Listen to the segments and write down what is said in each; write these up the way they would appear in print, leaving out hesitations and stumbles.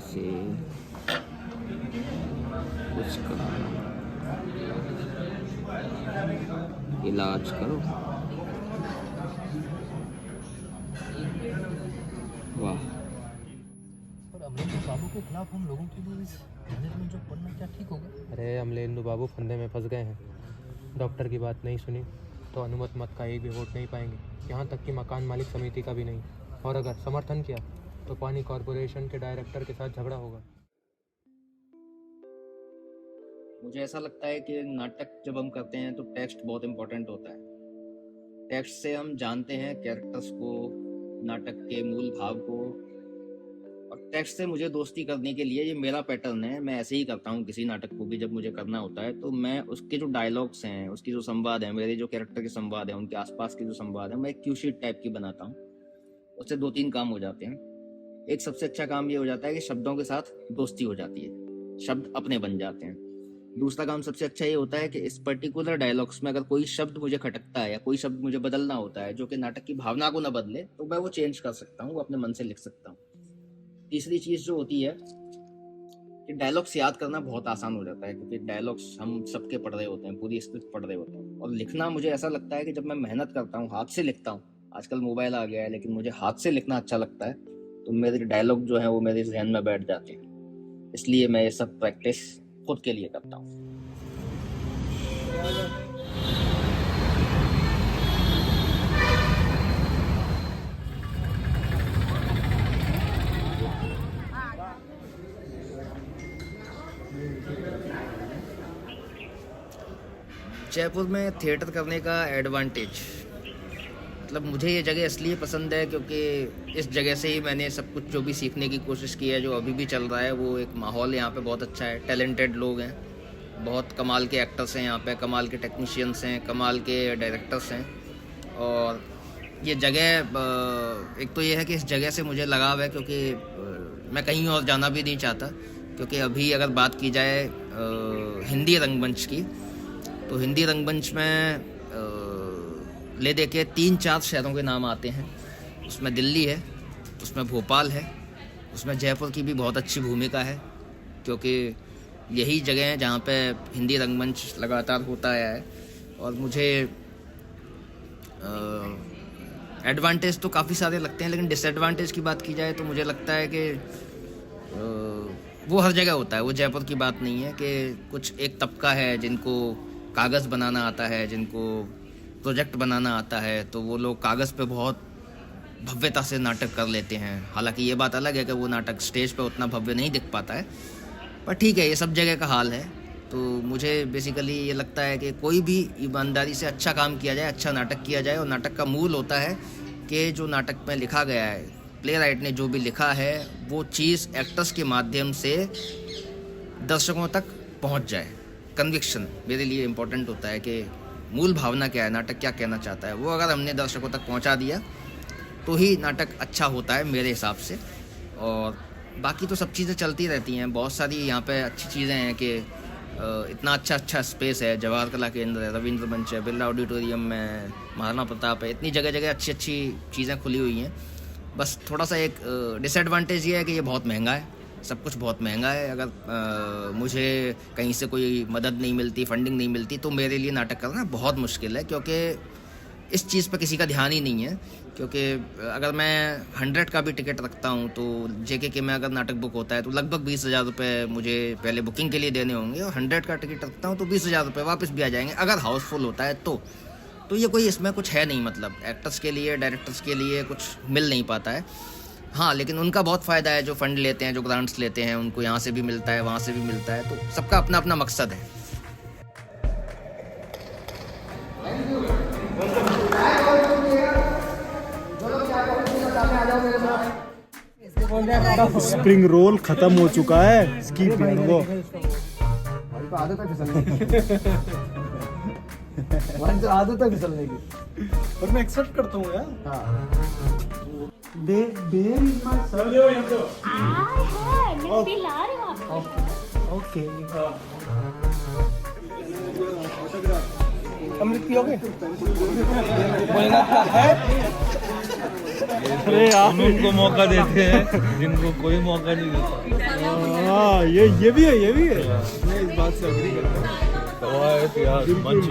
से कुछ करो, इलाज करो। वाह। पर अमरेंद्र बाबू के खिलाफ हम लोगों के लिए इस मैनेजमेंट जॉब पढ़ना क्या ठीक होगा? अरे अमलेंदु बाबू फंदे में फंस गए हैं। डॉक्टर की बात नहीं सुनी तो अनुमत मत का एक भी वोट नहीं पाएंगे, यहाँ तक कि मकान मालिक समिति का भी नहीं। और अगर समर्थन किया तो पानी कॉरपोरेशन के डायरेक्टर के साथ झगड़ा होगा। मुझे ऐसा लगता है कि नाटक जब हम करते हैं तो टेक्स्ट बहुत इम्पोर्टेंट होता है। टेक्स्ट से हम जानते हैं कैरेक्टर्स को, नाटक के मूल भाव को। और टेक्स्ट से मुझे दोस्ती करने के लिए, ये मेरा पैटर्न है, मैं ऐसे ही करता हूँ किसी नाटक को भी जब मुझे करना होता है। तो मैं उसके जो डायलॉग्स हैं, उसकी जो संवाद है, मेरे जो कैरेक्टर के संवाद हैं, उनके आसपास के जो संवाद है, मैं एक क्यू शीट टाइप की बनाता हूँ। उससे 2-3 काम हो जाते हैं। एक सबसे अच्छा काम ये हो जाता है कि शब्दों के साथ दोस्ती हो जाती है, शब्द अपने बन जाते हैं। दूसरा काम सबसे अच्छा ये होता है कि इस पर्टिकुलर डायलॉग्स में अगर कोई शब्द मुझे खटकता है या कोई शब्द मुझे बदलना होता है जो कि नाटक की भावना को ना बदले, तो मैं वो चेंज कर सकता हूँ, अपने मन से लिख सकता हूँ। तीसरी चीज जो होती है कि डायलॉग्स याद करना बहुत आसान हो जाता है, क्योंकि डायलॉग्स हम सबके पढ़ रहे होते हैं, पूरी स्क्रिप्ट पढ़ रहे होते हैं। और लिखना मुझे ऐसा लगता है कि जब मैं मेहनत करता हूँ, हाथ से लिखता हूँ, आजकल मोबाइल आ गया है लेकिन मुझे हाथ से लिखना अच्छा लगता है, तो मेरे डायलॉग जो है वो मेरे जहन में बैठ जाते हैं। इसलिए मैं ये सब प्रैक्टिस खुद के लिए करता हूँ। जयपुर में थिएटर करने का एडवांटेज, मतलब मुझे ये जगह इसलिए पसंद है क्योंकि इस जगह से ही मैंने सब कुछ जो भी सीखने की कोशिश की है, जो अभी भी चल रहा है। वो एक माहौल यहाँ पे बहुत अच्छा है, टैलेंटेड लोग हैं, बहुत कमाल के एक्टर्स हैं यहाँ पे, कमाल के टेक्नीशियंस हैं, कमाल के डायरेक्टर्स हैं। और ये जगह, एक तो ये है कि इस जगह से मुझे लगाव है क्योंकि मैं कहीं और जाना भी नहीं चाहता। क्योंकि अभी अगर बात की जाए हिंदी रंगमंच की, तो हिंदी रंगमंच में ले दे के 3-4 शहरों के नाम आते हैं। उसमें दिल्ली है, उसमें भोपाल है, उसमें जयपुर की भी बहुत अच्छी भूमिका है, क्योंकि यही जगह है जहाँ पे हिंदी रंगमंच लगातार होता आया है। और मुझे एडवांटेज तो काफ़ी सारे लगते हैं, लेकिन डिसएडवांटेज की बात की जाए तो मुझे लगता है कि वो हर जगह होता है। वो जयपुर की बात नहीं है कि कुछ एक तबका है जिनको कागज़ बनाना आता है, जिनको प्रोजेक्ट बनाना आता है, तो वो लोग कागज़ पे बहुत भव्यता से नाटक कर लेते हैं। हालांकि ये बात अलग है कि वो नाटक स्टेज पे उतना भव्य नहीं दिख पाता है, पर ठीक है, ये सब जगह का हाल है। तो मुझे बेसिकली ये लगता है कि कोई भी ईमानदारी से अच्छा काम किया जाए, अच्छा नाटक किया जाए। और नाटक का मूल होता है कि जो नाटक में लिखा गया है, प्ले राइट ने जो भी लिखा है, वो चीज़ एक्टर्स के माध्यम से दर्शकों तक पहुंच जाए। कन्विक्शन मेरे लिए इम्पोर्टेंट होता है कि मूल भावना क्या है, नाटक क्या कहना चाहता है, वो अगर हमने दर्शकों तक पहुंचा दिया तो ही नाटक अच्छा होता है मेरे हिसाब से। और बाकी तो सब चीज़ें चलती रहती हैं, बहुत सारी यहाँ पे अच्छी चीज़ें हैं कि इतना अच्छा स्पेस है, जवाहर कला केंद्र है, रविंद्र मंच है, बिरला ऑडिटोरियम में, महाराणा प्रताप है, इतनी जगह जगह अच्छी चीज़ें खुली हुई हैं। बस थोड़ा सा एक डिसएडवांटेज ये है कि ये बहुत महंगा है, सब कुछ बहुत महंगा है। अगर मुझे कहीं से कोई मदद नहीं मिलती, फंडिंग नहीं मिलती, तो मेरे लिए नाटक करना बहुत मुश्किल है, क्योंकि इस चीज़ पर किसी का ध्यान ही नहीं है। क्योंकि अगर मैं 100 का भी टिकट रखता हूँ तो जेके के में अगर नाटक बुक होता है तो लगभग 20,000 रुपये मुझे पहले बुकिंग के लिए देने होंगे, और 100 का टिकट रखता हूँ तो 20,000 रुपये वापस भी आ जाएंगे अगर हाउसफुल होता है तो ये कोई इसमें कुछ है नहीं, मतलब एक्टर्स के लिए, डायरेक्टर्स के लिए कुछ मिल नहीं पाता है। हाँ, लेकिन उनका बहुत फ़ायदा है, जो फंड लेते हैं, जो ग्रांट्स लेते हैं, उनको यहाँ से भी मिलता है, वहाँ से भी मिलता है, तो सबका अपना अपना मकसद है। स्प्रिंग रोल खत्म हो चुका है, इसकी वो आदत है फिसलने की। आदत है फिसलने की, पर मैं एक्सेप्ट करता हूँ यार। हाँ। ओके, अमृत पियोगे? बोलना है अरे यार उनको मौका देते हैं जिनको कोई मौका नहीं देता। हाँ ये भी है मैं इस बात से अग्री करता हूँ। मंच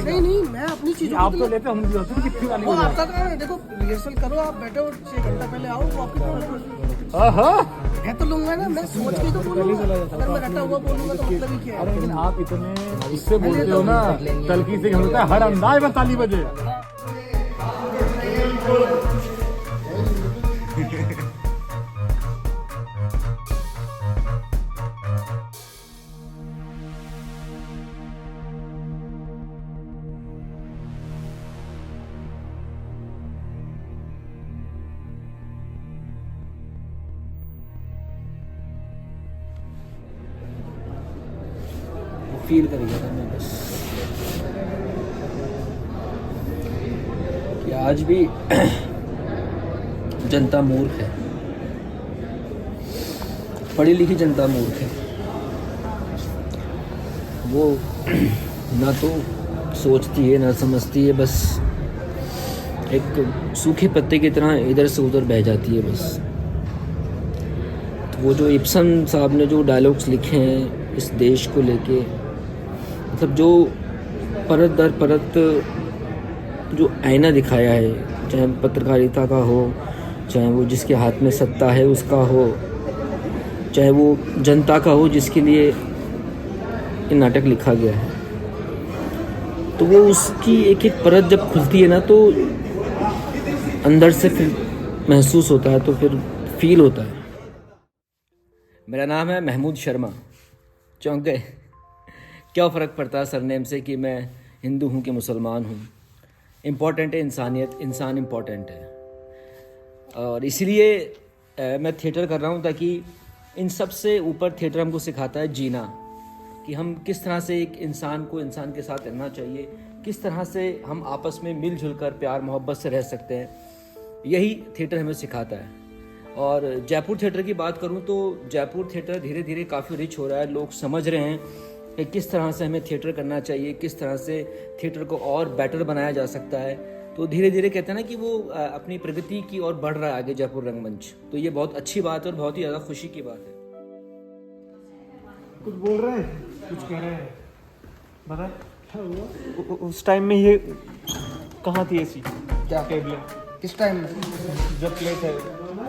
नहीं मैं अपनी चीजों आप तो लेते हम कितनी वाली वो आपका काम है। देखो रिहर्सल करो, आप बैठो 6 घंटा पहले आओ, वो आपकी तरफ हाँ मैं तो लूंगा ना, मैं सोच के तो बोलूंगा। अगर मैं रटा हुआ बोलूंगा तो मतलब ही क्या है। लेकिन आप इतने इससे बोलते हो ना, तलकी से होता है हर अंदाज में ताली बजे। फील करेगा था मैं बस कि आज भी जनता मूर्ख है, पढ़ी लिखी जनता मूर्ख है। वो ना तो सोचती है ना समझती है, बस एक सूखे पत्ते की तरह इधर से उधर बह जाती है बस। तो वो जो इब्सन साहब ने जो डायलॉग्स लिखे हैं इस देश को लेके, मतलब जो परत दर परत जो आईना दिखाया है, चाहे पत्रकारिता का हो, चाहे वो जिसके हाथ में सत्ता है उसका हो, चाहे वो जनता का हो जिसके लिए ये नाटक लिखा गया है, तो वो उसकी एक एक परत जब खुलती है ना तो अंदर से फिर महसूस होता है, तो फिर फील होता है। मेरा नाम है महमूद शर्मा। चौंक गए? क्या फ़र्क पड़ता है सरनेम से कि मैं हिंदू हूँ कि मुसलमान हूँ। इम्पॉर्टेंट है इंसानियत, इंसान इम्पॉर्टेंट है। और इसलिए मैं थिएटर कर रहा हूँ ताकि इन सब से ऊपर थिएटर हमको सिखाता है जीना, कि हम किस तरह से एक इंसान को इंसान के साथ रहना चाहिए, किस तरह से हम आपस में मिलजुल कर प्यार मोहब्बत से रह सकते हैं। यही थिएटर हमें सिखाता है। और जयपुर थिएटर की बात करूँ तो जयपुर थिएटर धीरे धीरे काफ़ी रिच हो रहा है। लोग समझ रहे हैं कि किस तरह से हमें थिएटर करना चाहिए, किस तरह से थिएटर को और बेटर बनाया जा सकता है। तो धीरे धीरे कहते हैं ना कि वो अपनी प्रगति की ओर बढ़ रहा है आगे जयपुर रंगमंच। तो ये बहुत अच्छी बात है और बहुत ही ज़्यादा खुशी की बात है। कुछ बोल रहे हैं, कुछ कह रहे हैं, बता क्या हुआ? उस टाइम में ये कहाँ थी ऐसी क्या टेबलें? किस टाइम में? जब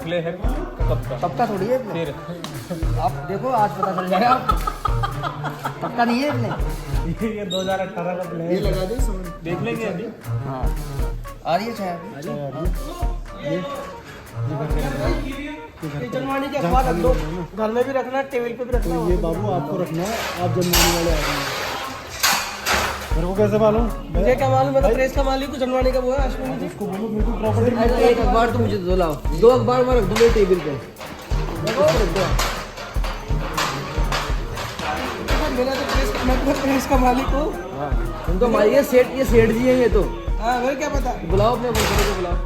प्ले है तब पक्का थोड़ी है फिर आप देखो, आज पता चल जाएगा पक्का नहीं है इसने। ये 2018 का प्ले ये है। लगा दे देख लेंगे अभी। हाँ आ रही है छाया। ये जनवाणी के अखबार रख दो, घर में भी रखना, टेबल पे भी रखना। ये बाबू आपको रखना है, आप जनवाणी वाले आ रहे हैं। मेरे को कैसे मालूम? मुझे क्या मालूम, मैं तो प्रेस का मालिक हूँ, जनवाणी का वो है अश्विनी जी। उसको बोलो मेरी प्रॉपर्टी अरे एक अखबार तो मुझे दो, लाओ 2 अखबार मैं रख दूँ मेरे टेबल पे। मेरा तो प्रेस का मालिक हूँ। तुम तो हमारी ये सेठ जी हैं ये तो। हाँ मेरे क्या पता। बुलाओ अपने बच्चों को बुलाओ।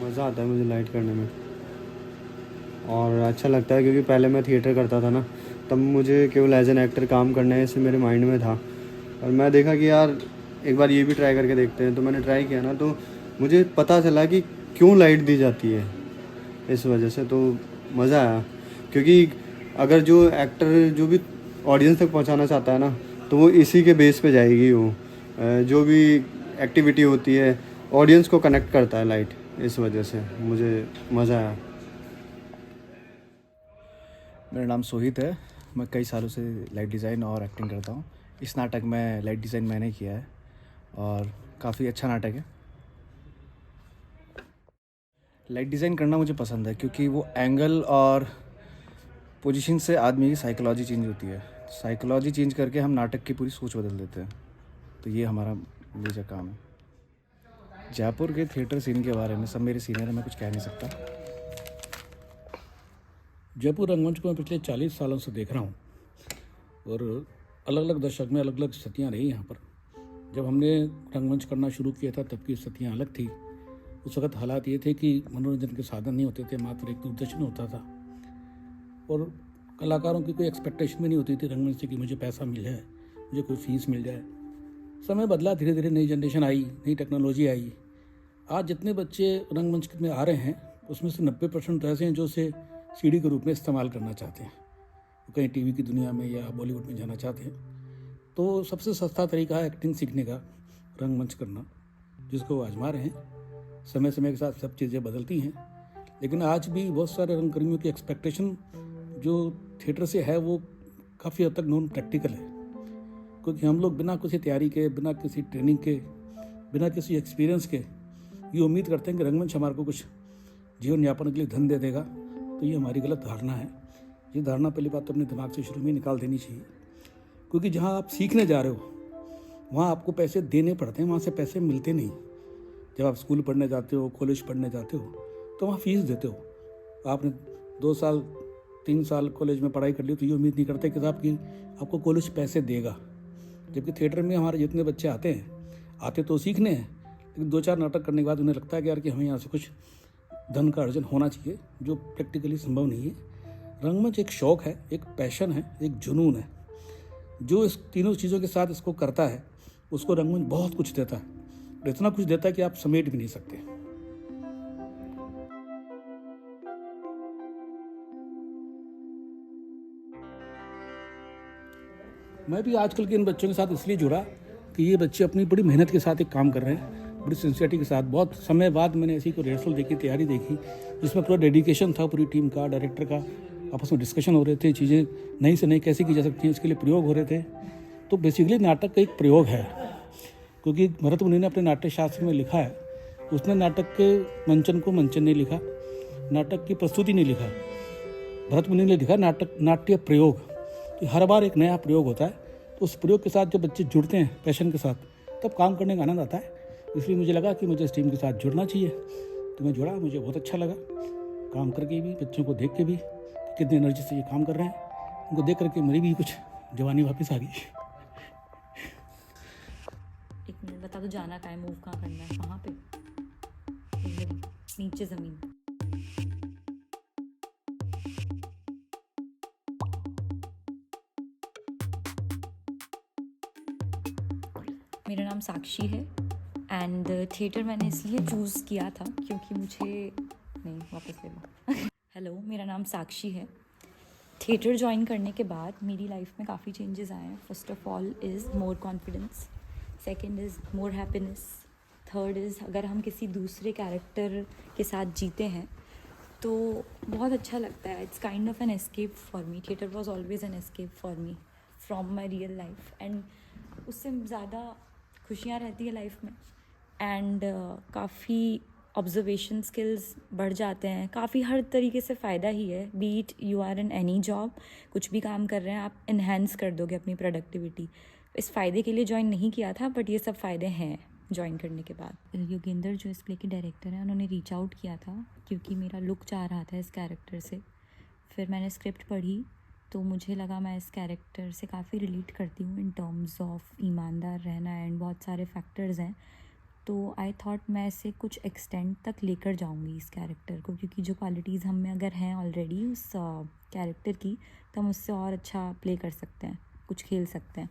मज़ा आता है मुझे लाइट करने में और अच्छा लगता है, क्योंकि पहले मैं थिएटर करता था ना, तब मुझे केवल एज एन एक्टर काम करना है, इससे मेरे माइंड में था। और मैं देखा कि यार एक बार ये भी ट्राई करके देखते हैं, तो मैंने ट्राई किया ना, तो मुझे पता चला कि क्यों लाइट दी जाती है, इस वजह से तो मज़ा आया। क्योंकि अगर जो एक्टर जो भी ऑडियंस तक पहुंचाना चाहता है ना, तो वो इसी के बेस पे जाएगी। वो जो भी एक्टिविटी होती है ऑडियंस को कनेक्ट करता है लाइट, इस वजह से मुझे मज़ा आया। मेरा नाम सोहित है। मैं कई सालों से लाइट डिज़ाइन और एक्टिंग करता हूँ। इस नाटक में लाइट डिज़ाइन मैंने किया है और काफ़ी अच्छा नाटक है। लाइट डिज़ाइन करना मुझे पसंद है क्योंकि वो एंगल और पोजीशन से आदमी की साइकोलॉजी चेंज होती है। साइकोलॉजी चेंज करके हम नाटक की पूरी सोच बदल देते हैं। तो ये हमारा मेजर काम है। जयपुर के थिएटर सीन के बारे में सब मेरे सीनियर हैं, मैं कुछ कह नहीं सकता। जयपुर रंगमंच को मैं पिछले 40 सालों से देख रहा हूँ और अलग अलग दशक में अलग अलग स्थितियाँ रही यहाँ पर। जब हमने रंगमंच करना शुरू किया था तब की स्थितियाँ अलग थी। उस वक्त हालात ये थे कि मनोरंजन के साधन नहीं होते थे, मात्र एक दूरदर्शन होता था और कलाकारों की कोई एक्सपेक्टेशन भी नहीं होती थी रंगमंच से कि मुझे पैसा मिल जाए, मुझे कोई फीस मिल जाए। समय बदला, धीरे धीरे नई जनरेशन आई, नई टेक्नोलॉजी आई। आज जितने बच्चे रंगमंच में आ रहे हैं उसमें से 90% ऐसे हैं जो उसे सीडी के रूप में इस्तेमाल करना चाहते हैं, वो कहीं टीवी की दुनिया में या बॉलीवुड में जाना चाहते हैं। तो सबसे सस्ता तरीका है एक्टिंग सीखने का, रंगमंच करना, जिसको वो आजमा रहे हैं। समय समय के साथ सब चीज़ें बदलती हैं, लेकिन आज भी बहुत सारे रंगकर्मियों की एक्सपेक्टेशन जो थिएटर से है वो काफ़ी हद तक नॉन प्रैक्टिकल है, क्योंकि हम लोग बिना किसी तैयारी के, बिना किसी ट्रेनिंग के, बिना किसी एक्सपीरियंस के ये उम्मीद करते हैं कि रंगमंच हमारे को कुछ जीवन यापन के लिए धन दे देगा। तो ये हमारी गलत धारणा है। ये धारणा पहली बात तो अपने दिमाग से शुरू में निकाल देनी चाहिए, क्योंकि जहाँ आप सीखने जा रहे हो वहाँ आपको पैसे देने पड़ते हैं, वहाँ से पैसे मिलते नहीं। जब आप स्कूल पढ़ने जाते हो, कॉलेज पढ़ने जाते हो तो वहाँ फीस देते हो। आपने 2 साल 3 साल कॉलेज में पढ़ाई कर ली तो ये उम्मीद नहीं करते कि आपको कॉलेज पैसे देगा। जबकि थिएटर में हमारे जितने बच्चे आते तो सीखने हैं, लेकिन 2-4 नाटक करने के बाद उन्हें लगता है कि यार कि हमें यहाँ से कुछ धन का अर्जन होना चाहिए, जो प्रैक्टिकली संभव नहीं है। रंगमंच एक शौक़ है, एक पैशन है, एक जुनून है। जो इस तीनों चीज़ों के साथ इसको करता है उसको रंगमंच बहुत कुछ देता है, इतना कुछ देता है कि आप समेट भी नहीं सकते। मैं भी आजकल के इन बच्चों के साथ इसलिए जुड़ा कि ये बच्चे अपनी बड़ी मेहनत के साथ एक काम कर रहे हैं, बड़ी सिंसियरिटी के साथ। बहुत समय बाद मैंने ऐसी कोई रिहर्सल देखी, तैयारी देखी, जिसमें पूरा डेडिकेशन था पूरी टीम का, डायरेक्टर का। आपस में डिस्कशन हो रहे थे, चीज़ें नई से नई कैसे की जा सकती हैं इसके लिए प्रयोग हो रहे थे। तो बेसिकली नाटक का एक प्रयोग है, क्योंकि भरत मुनि ने अपने नाट्य शास्त्र में लिखा है, उसने नाटक के मंचन को मंचन नहीं लिखा, नाटक की प्रस्तुति नहीं लिखा, भरत मुनि ने लिखा नाट्य प्रयोग। कि हर बार एक नया प्रयोग होता है, तो उस प्रयोग के साथ जब बच्चे जुड़ते हैं पैशन के साथ, तब काम करने का आनंद आता है। इसलिए मुझे लगा कि मुझे इस टीम के साथ जुड़ना चाहिए, तो मैं जुड़ा। मुझे बहुत अच्छा लगा काम करके भी, बच्चों को देख के भी कितनी एनर्जी से ये काम कर रहे हैं। उनको देख करके मेरी भी कुछ जवानी वापस आ गई। एक मिनट बता दो, जाना कहाँ है, मूव कहाँ करना है, कहाँ पे? नीचे ज़मीन। मेरा नाम साक्षी है एंड थिएटर मैंने इसलिए चूज़ किया था क्योंकि मुझे नहीं, वापस ले लो। हेलो, मेरा नाम साक्षी है। थिएटर ज्वाइन करने के बाद मेरी लाइफ में काफ़ी चेंजेस आए हैं। First of all is more confidence, second is more happiness, third is अगर हम किसी दूसरे कैरेक्टर के साथ जीते हैं तो बहुत अच्छा लगता है। It's kind of an escape for me. Theatre was always an escape for me from my real life and उससे ज़्यादा खुशियाँ रहती है लाइफ में एंड काफ़ी ऑब्जर्वेशन स्किल्स बढ़ जाते हैं। काफ़ी हर तरीके से फ़ायदा ही है। Be it you are in any job, कुछ भी काम कर रहे हैं आप, इन्हेंस कर दोगे अपनी प्रोडक्टिविटी। इस फ़ायदे के लिए ज्वाइन नहीं किया था, बट ये सब फ़ायदे हैं ज्वाइन करने के बाद। योगेंद्र जो इस प्ले के डायरेक्टर हैं, उन्होंने रीच आउट किया था क्योंकि मेरा लुक चाह रहा था इस कैरेक्टर से। फिर मैंने स्क्रिप्ट पढ़ी तो मुझे लगा मैं इस कैरेक्टर से काफ़ी रिलेट करती हूँ इन टर्म्स ऑफ ईमानदार रहना एंड बहुत सारे फैक्टर्स हैं। तो आई थॉट मैं इसे कुछ एक्सटेंड तक लेकर जाऊँगी इस कैरेक्टर को, क्योंकि जो क्वालिटीज़ हम में अगर हैं ऑलरेडी उस कैरेक्टर की, तो हम उससे और अच्छा प्ले कर सकते हैं, कुछ खेल सकते हैं।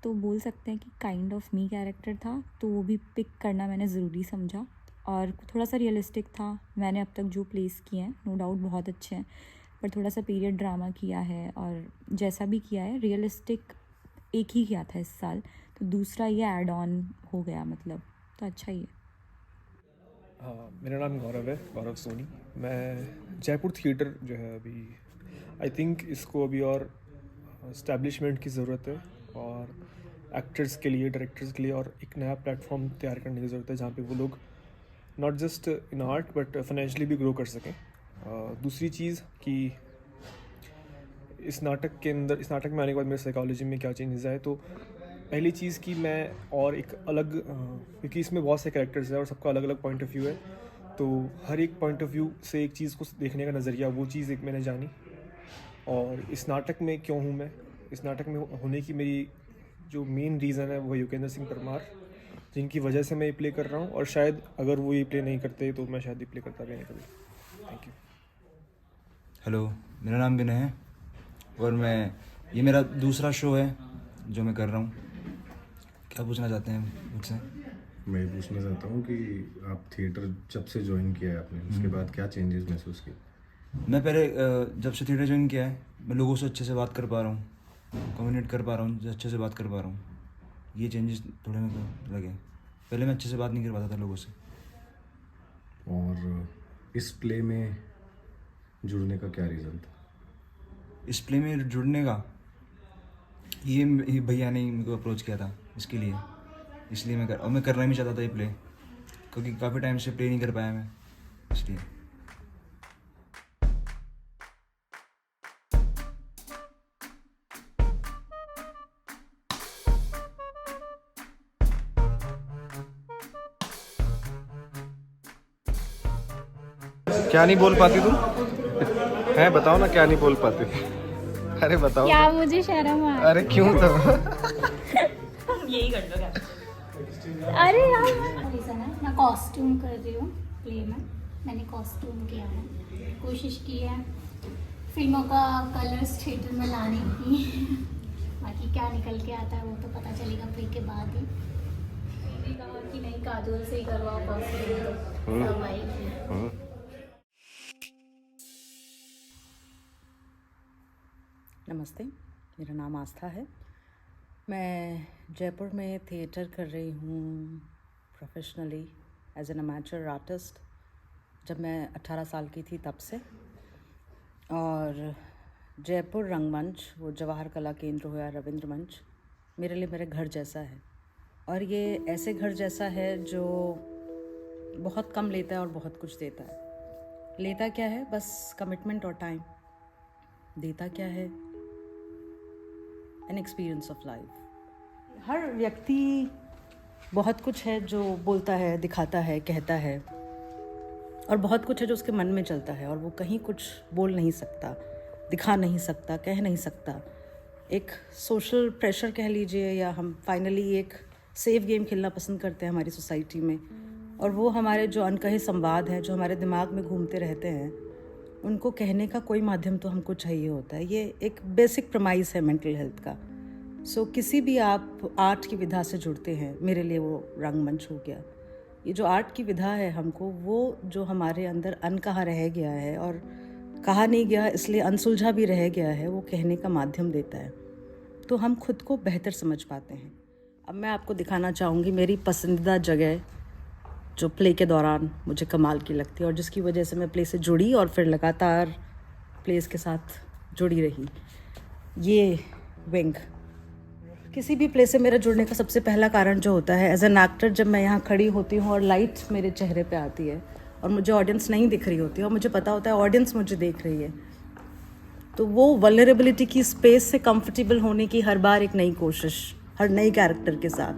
तो बोल सकते हैं कि काइंड ऑफ मी कैरेक्टर था, तो वो भी पिक करना मैंने ज़रूरी समझा और थोड़ा सा रियलिस्टिक था। मैंने अब तक जो प्लेस किए हैं नो डाउट बहुत अच्छे हैं, पर थोड़ा सा पीरियड ड्रामा किया है और जैसा भी किया है रियलिस्टिक एक ही किया था इस साल, तो दूसरा ये ऐड ऑन हो गया, मतलब तो अच्छा ही है। हाँ, मेरा नाम गौरव है, गौरव सोनी। मैं जयपुर थिएटर जो है अभी आई थिंक इसको अभी और इस्टेब्लिशमेंट की ज़रूरत है और एक्टर्स के लिए, डायरेक्टर्स के लिए और एक नया प्लेटफॉर्म तैयार करने की ज़रूरत है जहाँ पे वो लोग not just in art but financially भी ग्रो कर सकें। दूसरी चीज़ कि इस नाटक में आने के बाद मेरे साइकोलॉजी में क्या चेंजेस आए, तो पहली चीज़ कि मैं और एक अलग क्योंकि इसमें बहुत से कैरेक्टर्स हैं और सबका अलग अलग पॉइंट ऑफ व्यू है, तो हर एक पॉइंट ऑफ व्यू से एक चीज़ को देखने का नज़रिया, वो चीज़ एक मैंने जानी। और इस नाटक में क्यों हूँ मैं, इस नाटक में होने की मेरी जो मेन रीज़न है वो युगेंद्र सिंह परमार, जिनकी वजह से मैं ये प्ले कर रहा हूँ, और शायद अगर वो ये प्ले नहीं करते तो मैं शायद ये प्ले करता भी नहीं कभी। Thank you. हेलो, मेरा नाम विनय है और ये मेरा दूसरा शो है जो मैं कर रहा हूँ। क्या पूछना चाहते हैं मुझसे? मैं ये पूछना चाहता हूँ कि आप थिएटर जब से ज्वाइन किया है आपने, उसके बाद क्या चेंजेस महसूस किए? मैं पहले जब से थिएटर ज्वाइन किया है, मैं लोगों से अच्छे से बात कर पा रहा हूँ, कम्युनिकेट कर पा रहा हूँ, अच्छे से बात कर पा रहा हूँ। ये चेंजेस थोड़े मेरे को लगे। पहले मैं अच्छे से बात नहीं कर पाता था लोगों से। और इस प्ले में जुड़ने का क्या रीज़न था? इस प्ले में जुड़ने का ये भैया ने मेरे को अप्रोच किया था इसके लिए, इसलिए मैं करना भी चाहता था ये प्ले, क्योंकि काफ़ी टाइम से प्ले नहीं कर पाया मैं, इसलिए। क्या नहीं बोल पाती तुम? हैं, बताओ ना, क्या नहीं बोल पाती? अरे बताओ। क्या मुझे शर्म आ? अरे क्यों तो? यही कर दो क्या? अरे यार मैं कॉस्ट्यूम कर रही हूँ प्ले में। मैंने कॉस्ट्यूम किया है, कोशिश की है फिल्मों का कलर्स थिएटर में लाने की। बाकी क्या निकल के आता है वो तो पता चलेगा प्ले के बाद ही। कहा कि नहीं, काजोल से ही करवाओ कॉस्ट्यूम तो भाई। नमस्ते, मेरा नाम आस्था है। मैं जयपुर में थिएटर कर रही हूँ professionally as an amateur artist जब मैं 18 साल की थी तब से। और जयपुर रंगमंच, वो जवाहर कला केंद्र हो या रविंद्र मंच, मेरे लिए मेरे घर जैसा है। और ये ऐसे घर जैसा है जो बहुत कम लेता है और बहुत कुछ देता है। लेता क्या है? बस कमिटमेंट और टाइम। देता क्या है? An experience of life. हर व्यक्ति बहुत कुछ है जो बोलता है, दिखाता है, कहता है, और बहुत कुछ है जो उसके मन में चलता है और वो कहीं कुछ बोल नहीं सकता, दिखा नहीं सकता, कह नहीं सकता। एक सोशल प्रेशर कह लीजिए, या हम फाइनली एक सेफ गेम खेलना पसंद करते हैं हमारी सोसाइटी में, और वो हमारे जो अनकहे संवाद हैं जो हमारे दिमाग में घूमते रहते हैं, उनको कहने का कोई माध्यम तो हमको चाहिए होता है। ये एक बेसिक प्रमाइस है मेंटल हेल्थ का। सो किसी भी आप आर्ट की विधा से जुड़ते हैं, मेरे लिए वो रंगमंच हो गया। ये जो आर्ट की विधा है हमको, वो जो हमारे अंदर अनकहा रह गया है और कहा नहीं गया इसलिए अनसुलझा भी रह गया है, वो कहने का माध्यम देता है, तो हम खुद को बेहतर समझ पाते हैं। अब मैं आपको दिखाना चाहूँगी मेरी पसंदीदा जगह जो प्ले के दौरान मुझे कमाल की लगती है और जिसकी वजह से मैं प्ले से जुड़ी और फिर लगातार प्लेस के साथ जुड़ी रही। ये विंग। किसी भी प्ले से मेरे जुड़ने का सबसे पहला कारण जो होता है, एज एन एक्टर जब मैं यहाँ खड़ी होती हूँ और लाइट मेरे चेहरे पे आती है और मुझे ऑडियंस नहीं दिख रही होती है और मुझे पता होता है ऑडियंस मुझे देख रही है, तो वो वल्नरेबिलिटी की स्पेस से कंफर्टेबल होने की हर बार एक नई कोशिश, हर नई कैरेक्टर के साथ,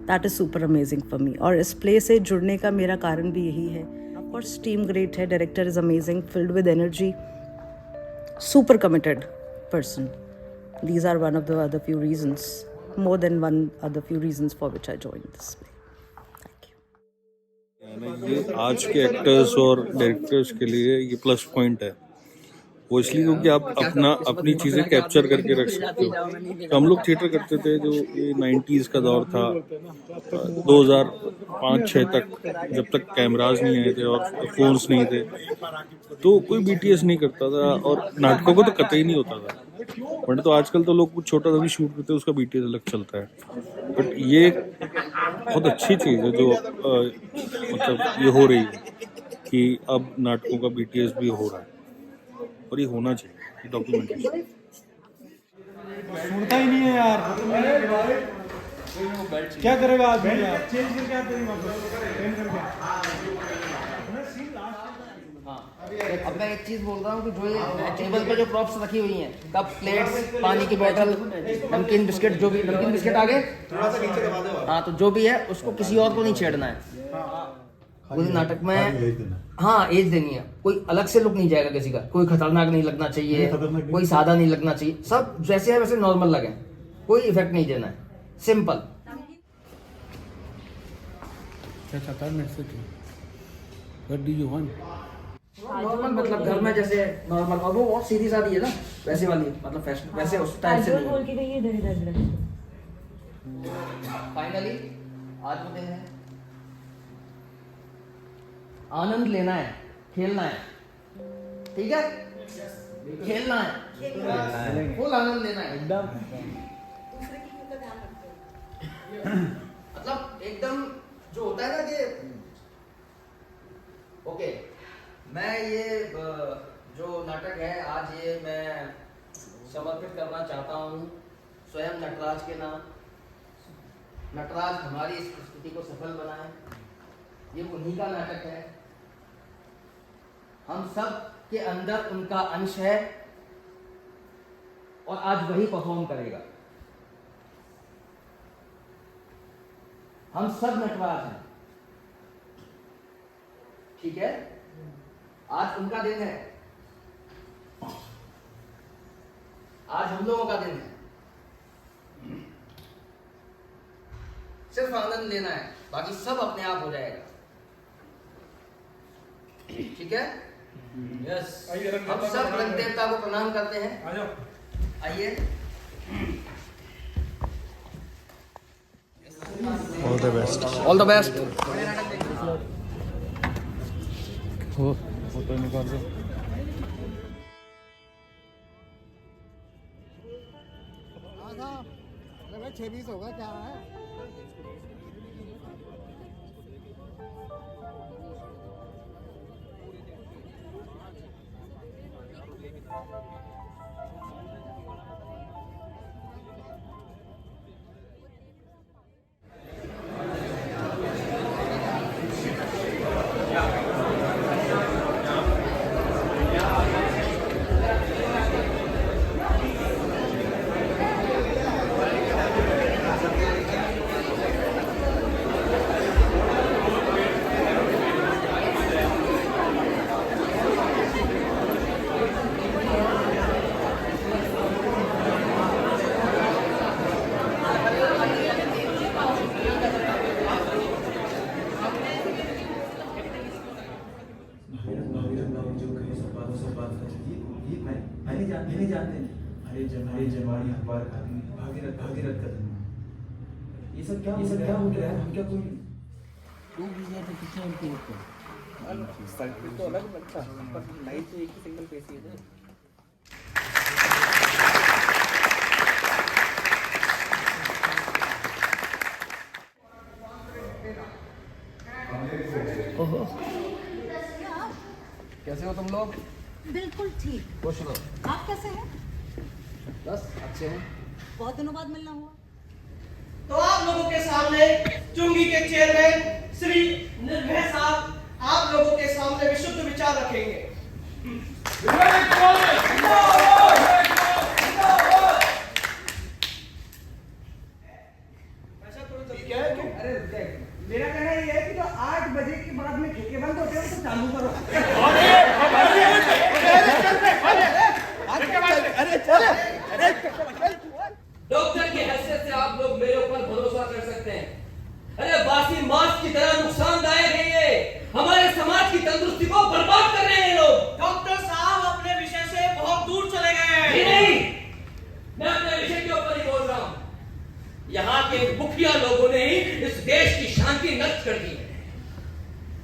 that is super amazing for me. और इस प्ले से जुड़ने का मेरा कारण भी यही है। ऑफ कोर्स टीम ग्रेट है, director is amazing, filled with energy, super committed person. These are one of the other few reasons, more than one other few reasons for which I joined this play. Thank you. ये आज के actors और directors के लिए ये plus point है। वो इसलिए क्योंकि आप अपनी चीज़ें कैप्चर करके रख सकते हो। तो हम लोग थिएटर करते थे, जो ये 90s का दौर था, 2005-6 तक, जब तक कैमराज नहीं आए थे और फोन्स नहीं थे, तो कोई BTS नहीं करता था और नाटकों को तो कतई नहीं होता था। बट तो आजकल तो लोग कुछ छोटा सा भी शूट करते हैं, उसका BTS अलग चलता है। बट ये बहुत अच्छी चीज़ है जो मतलब ये हो रही है कि अब नाटकों का BTS भी हो रहा है और ये होना चाहिए डॉक्यूमेंटेशन। सुनता ही नहीं है यार, क्या करेगा आदमी यार? अब मैं एक चीज़ बोल रहा हूँ कि जो ये टेबल पे जो प्रॉप्स रखी हुई हैं, कप, प्लेट्स, पानी की बोतल, नमकीन बिस्किट, जो भी नमकीन बिस्किट आ गए, थोड़ा सा नीचे दबा दो। हाँ, तो जो भी है उसको किसी और को नहीं छेड़ना है पूरे नाटक में। हाँ, एज देनी है, कोई अलग से लुक नहीं जाएगा किसी का, कोई खतरनाक नहीं लगना चाहिए, कोई सादा नहीं लगना चाहिए, सब जैसे है वैसे नॉर्मल लगे, कोई इफेक्ट नहीं देना है। सिंपल। क्या चाहता है मेरे से तू? What do you want? Normal मतलब घर में जैसे नॉर्मल, और वो बहुत सीधी सादी है ना, वैसे वाली मतलब फैशन वैसे उस टाइप से नहीं बोल के गई इधर इधर इधर। फाइनली आज वो दिन है, आनंद लेना है, खेलना है, ठीक है, खेलना है, फुल आनंद लेना है एकदम, मतलब एकदम जो होता है ना कि ओके मैं ये जो नाटक है आज ये मैं समर्पित करना चाहता हूँ स्वयं नटराज के नाम। नटराज हमारी इस प्रस्तुति को सफल बनाए, ये उन्हीं का नाटक है, हम सब के अंदर उनका अंश है और आज वही परफॉर्म करेगा। हम सब नटराज हैं, ठीक है, आज उनका दिन है, आज हम लोगों का दिन है, सिर्फ आनंद लेना है, बाकी सब अपने आप हो जाएगा, ठीक है। यस, हम सब रंग देवता को प्रणाम करते हैं, आइए। All the best. All the best. Photo निकाल दो। भाई 6-20 होगा क्या है? ये सब क्या हो गया है? हम क्या कोई तो अलग लगता है पर लाइट तो एक ही सिंगल फेस ही है ना। ओहो, कैसे हो तुम लोग? बिल्कुल ठीक। खुश रहो। आप कैसे हैं? बस अच्छे हैं। बहुत दिनों बाद मिलना हुआ। तो आप लोगों के सामने चुंगी के चेयरमैन श्री निर्भय साहब आप लोगों के सामने विशुद्ध विचार रखेंगे। मेरा कहना ये है कि जो 8 बजे के बाद में ठेके बंद होते हैं तो चालू करो। डॉक्टर की हैसियत से आप लोग मेरे ऊपर भरोसा कर सकते हैं। अरे बासी मांस की तरह नुकसानदायक है ये, हमारे समाज की तंदुरुस्ती को बर्बाद कर रहे हैं लोग। डॉक्टर साहब अपने विषय से बहुत दूर चले गए हैं। नहीं, मैं अपने विषय के ऊपर ही बोल रहा हूँ। यहाँ के मुखिया लोगों ने ही इस देश की शांति नष्ट कर दी है।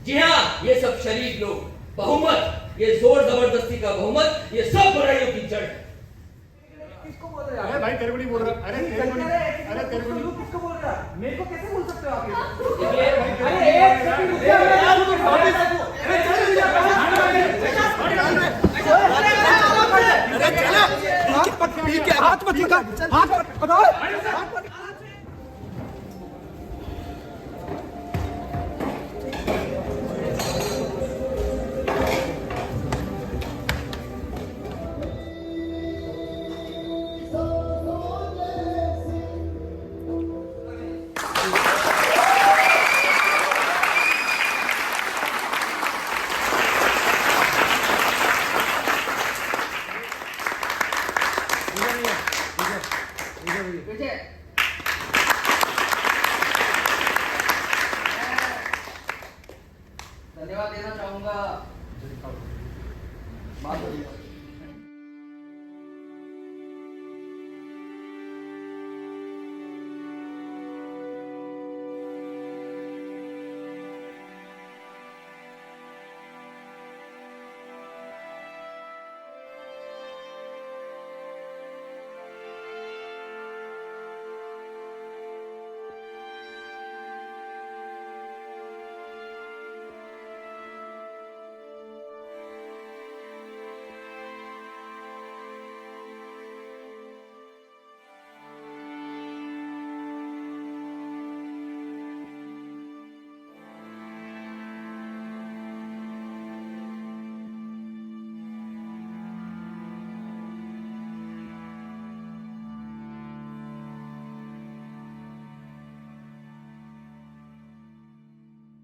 जी हाँ, ये सब शरीफ लोग, बहुमत, ये जोर जबरदस्ती का बहुमत, ये सब बुराइयों की जड़ है। किसको बोल रहे हो? अरे भाई तेरे को नहीं बोल रहा। अरे तेरे को नहीं, अरे तेरे को नहीं। किसको बोल रहा है? मेरे को कैसे बोल सकते हो आप ये? देखिए, अरे एक सेकंड रुकिए, यार मुझे भाभी सकूं। अरे चल जा, अरे चल, हाथ मत लगा, हाथ मत बताओ। विजय होगा बात होगी।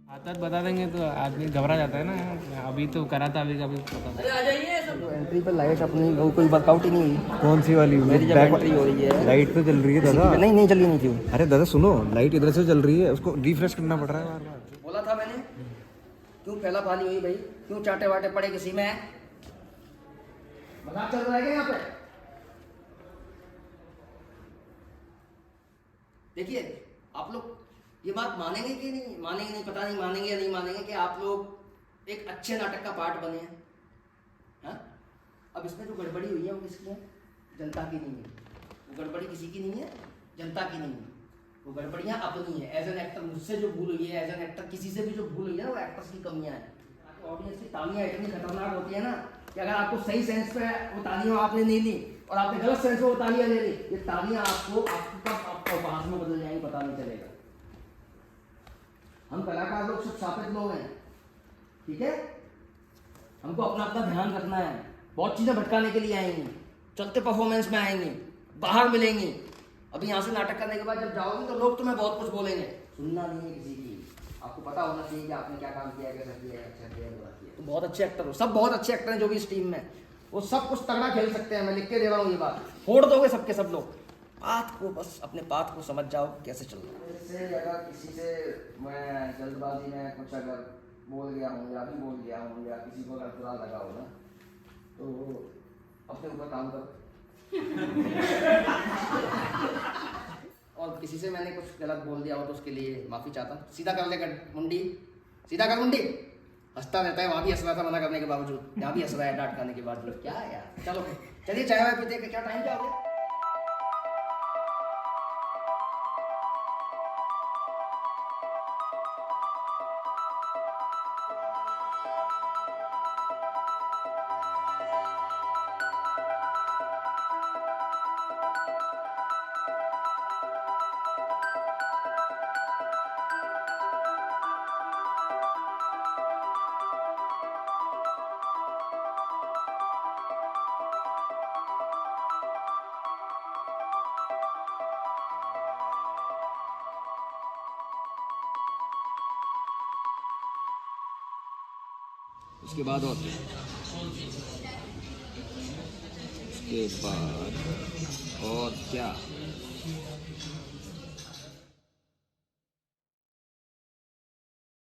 आदत बता देंगे तो आदमी घबरा जाता है ना। अभी तो करा था, अभी कभी पता अरे आ जाइए सब। एंट्री पर लाइट अपनी वो कोई वर्कआउट ही नहीं हुई। कौन सी वाली? मेरी जब एंट्री हो रही है लाइट तो जल रही है दादा। नहीं चली नहीं थी। अरे दादा सुनो, लाइट इधर से जल रही है, उसको रिफ्रेश करना पड़ रहा है बार बार। बोला था मैंने, क्यों पहला पाली हुई भाई? क्यों चाटे वाटे पड़े किसी में? मजाक चल रहा है क्या यहाँ पे? देखिए आप लोग ये बात मानेंगे कि नहीं मानेंगे, नहीं पता नहीं मानेंगे या नहीं मानेंगे कि आप लोग एक अच्छे नाटक का पार्ट बने हैं। हाँ, अब इसमें जो गड़बड़ी हुई है वो किसकी है? जनता की नहीं है। वो गड़बड़ी किसी की नहीं है, जनता की नहीं है। वो गड़बड़ियाँ अपनी है। एज एन एक्टर मुझसे जो भूल हुई है, एज एन एक्टर किसी से भी जो भूल हुई है ना, वो एक्टर्स की कमियाँ हैं। ऑडियंस की तालियाँ इतनी खतरनाक होती है ना कि अगर आपको सही सेंस पे वो तालियाँ आपने नहीं ली और आपने गलत सेंस में वो तालियाँ ले ली, ये तालियाँ आपको आपका उपहास में बदल जाएंगी, पता नहीं चलेगा। हम कलाकार लोग सब साबित लोग हैं, ठीक है? हमको अपना अपना ध्यान रखना है। बहुत चीज़ें भटकाने के लिए आएंगी, चलते परफॉर्मेंस में आएंगी, बाहर मिलेंगी। अभी यहाँ से नाटक करने के बाद जब जाओगे तो लोग तुम्हें बहुत कुछ बोलेंगे, सुनना नहीं है किसी की। आपको पता होना चाहिए कि आपने क्या काम किया, कैसा किया, अच्छा किया, बुरा किया। तो बहुत अच्छे एक्टर हो, सब बहुत अच्छे एक्टर हैं जो भी इस टीम में, वो सब कुछ तगड़ा खेल सकते हैं। मैं लिख के दे रहा हूँ ये बात, फोड़ दोगे सबके सब लोग। बात को बस अपने बात को समझ जाओ कैसे चल रहा है। इससे अगर किसी से मैं जल्दबाजी में कुछ अगर बोल गया हूँ या भी बोल गया हूँ या किसी को अगर बुरा लगा हो ना, तो अपने ऊपर काम करो। और किसी से मैंने कुछ गलत बोल दिया हो तो उसके लिए माफ़ी चाहता हूँ। सीधा कर लेकर मुंडी, सीधा कर मुंडी। हंसता रहता है, वहाँ भी हंस रहा था मना करने के बावजूद, यहाँ भी हंस रहा है डांट खाने के बावजूद। क्या है यार, चलो चलिए चाय वाय पीते, क्या टाइम क्या हो गया? उसके बाद और क्या?